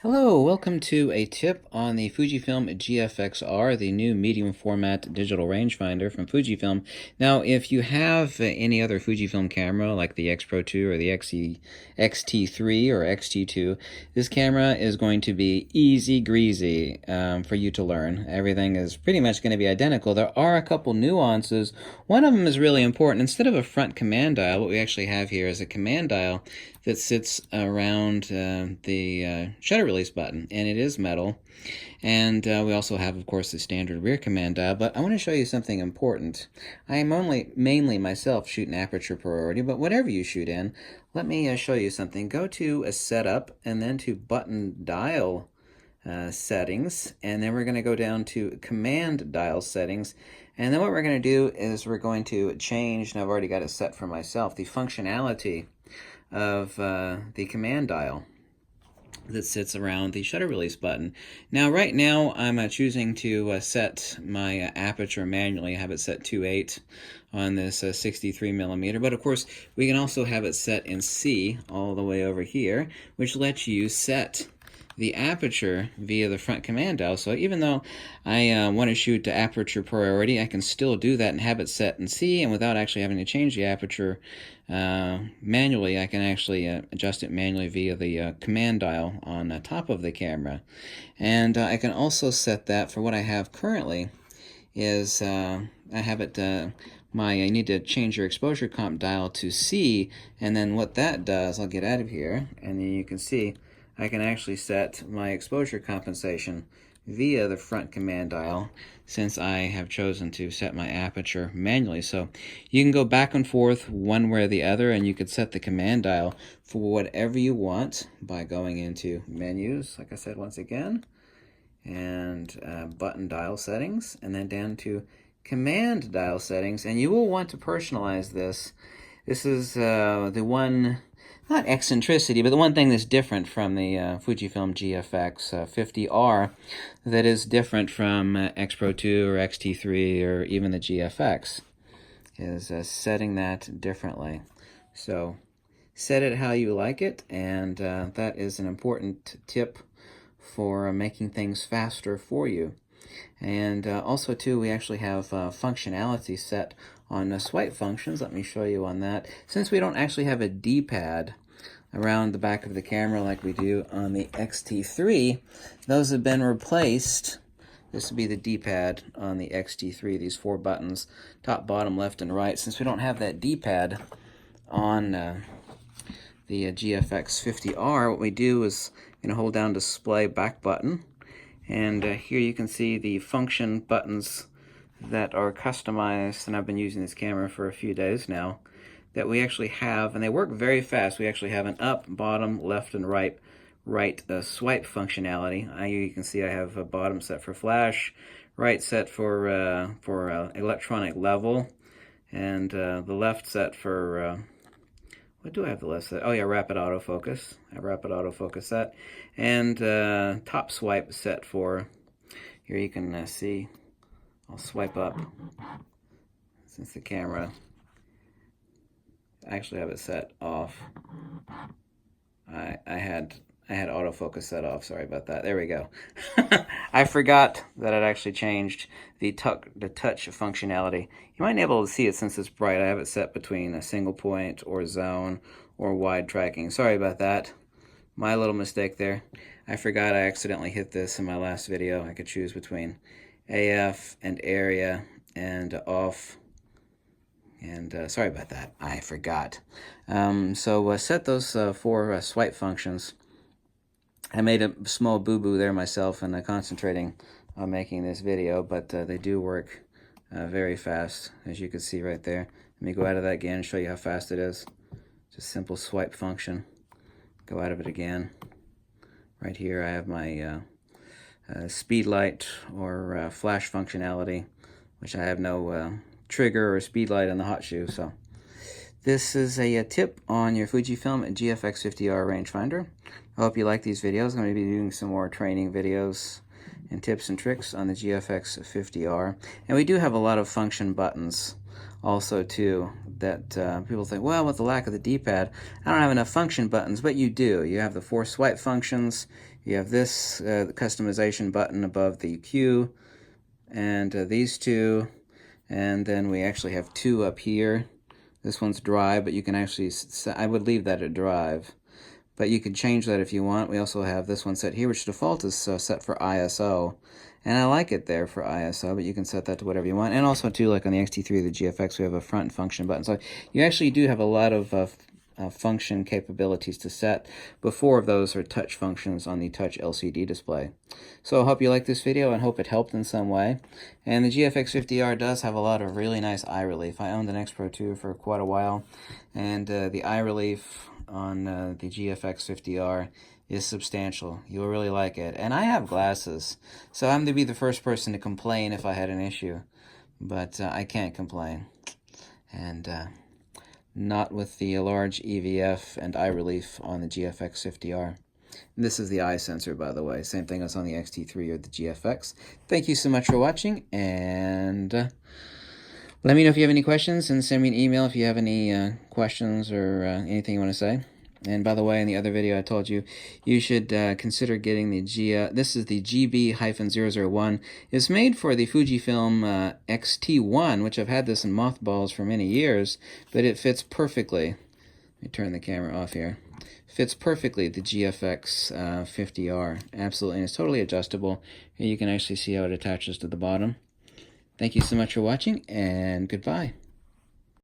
Hello, welcome to a tip on the Fujifilm GFXR, the new medium format digital rangefinder from Fujifilm. Now, if you have any other Fujifilm camera like the X Pro 2 or the XT3 or XT2, this camera is going to be easy greasy for you to learn. Everything is pretty much going to be identical. There are a couple nuances. One of them is really important. Instead of a front command dial, what we actually have here is a command dial that sits around the shutter release button, and it is metal. And we also have, of course, the standard rear command dial, but I want to show you something important. I am mainly myself shooting aperture priority, but whatever you shoot in, let me show you something. Go to a setup and then to button dial settings, and then we're going to go down to command dial settings, and then what we're going to do is we're going to change, and I've already got it set for myself, the functionality of the command dial that sits around the shutter release button. Now, right now, I'm choosing to set my aperture manually. I have it set 2.8 on this 63 millimeter, but of course, we can also have it set in C all the way over here, which lets you set the aperture via the front command dial. So even though I want to shoot to aperture priority, I can still do that and have it set in C, and without actually having to change the aperture manually, I can actually adjust it manually via the command dial on the top of the camera. And I can also set that for what I have currently is I have it I need to change your exposure comp dial to C, and then what that does, I'll get out of here, and then you can see I can actually set my exposure compensation via the front command dial since I have chosen to set my aperture manually. So you can go back and forth one way or the other, and you could set the command dial for whatever you want by going into menus, like I said once again, and button dial settings, and then down to command dial settings, and you will want to personalize this. This is the one, not eccentricity, but the one thing that's different from the Fujifilm GFX50R that is different from X Pro 2 or XT3 or even the GFX is setting that differently. So set it how you like it, and that is an important tip for making things faster for you. And also too, we actually have functionality set on swipe functions. Let me show you on that. Since we don't actually have a D-pad around the back of the camera like we do on the XT3, those have been replaced. This would be the D-pad on the XT3, these 4 buttons, top, bottom, left, and right. Since we don't have that D-pad on the GFX50R, what we do is hold down display back button, and here you can see the function buttons that are customized, and I've been using this camera for a few days now, that we actually have, and they work very fast. We actually have an up, bottom, left, and right swipe functionality. You can see I have a bottom set for flash, right set for electronic level, and the left set for what do I have the left set? Oh yeah, rapid autofocus. I have rapid autofocus set, and top swipe set for, here you can see, I'll swipe up since the camera, I actually have it set off. I had autofocus set off. Sorry about that. There we go. I forgot that I'd actually changed the touch functionality. You might be able to see it since it's bright. I have it set between a single point or zone or wide tracking. Sorry about that. My little mistake there. I forgot I accidentally hit this in my last video. I could choose between AF and area and off. And sorry about that, I forgot. So set those 4 swipe functions. I made a small boo-boo there myself and concentrating on making this video, but they do work very fast, as you can see right there. Let me go out of that again and show you how fast it is. Just simple swipe function. Go out of it again. Right here I have my speed light or flash functionality, which I have no trigger or speed light on the hot shoe. So this is a tip on your Fujifilm GFX50R rangefinder. I hope you like these videos. I'm going to be doing some more training videos and tips and tricks on the GFX50R. And we do have a lot of function buttons also too, that people think, well, with the lack of the D-pad, I don't have enough function buttons, but you do. You have the 4 swipe functions, you have this customization button above the Q, and these two, and then we actually have 2 up here. This one's drive, but you can actually, I would leave that at drive, but you can change that if you want. We also have this one set here, which default is set for ISO, and I like it there for ISO, but you can set that to whatever you want. And also too, like on the XT3 or the GFX, we have a front function button, so you actually do have a lot of function capabilities to set. Before of those are touch functions on the touch LCD display. So I hope you like this video and hope it helped in some way. And the GFX50R does have a lot of really nice eye relief. I owned an X Pro 2 for quite a while, and the eye relief on the GFX50R is substantial. You'll really like it. And I have glasses, so I'm to be the first person to complain if I had an issue, but I can't complain. And not with the large EVF and eye relief on the GFX50R. This is the eye sensor, by the way. Same thing as on the XT3 or the GFX. Thank you so much for watching, and let me know if you have any questions, and send me an email if you have any questions or anything you want to say. And by the way, in the other video I told you, you should consider getting the this is the GB-001. It's made for the Fujifilm X-T1, which I've had this in mothballs for many years, but it fits perfectly. Let me turn the camera off here. Fits perfectly the GFX50R. Absolutely, and it's totally adjustable. Here you can actually see how it attaches to the bottom. Thank you so much for watching, and goodbye.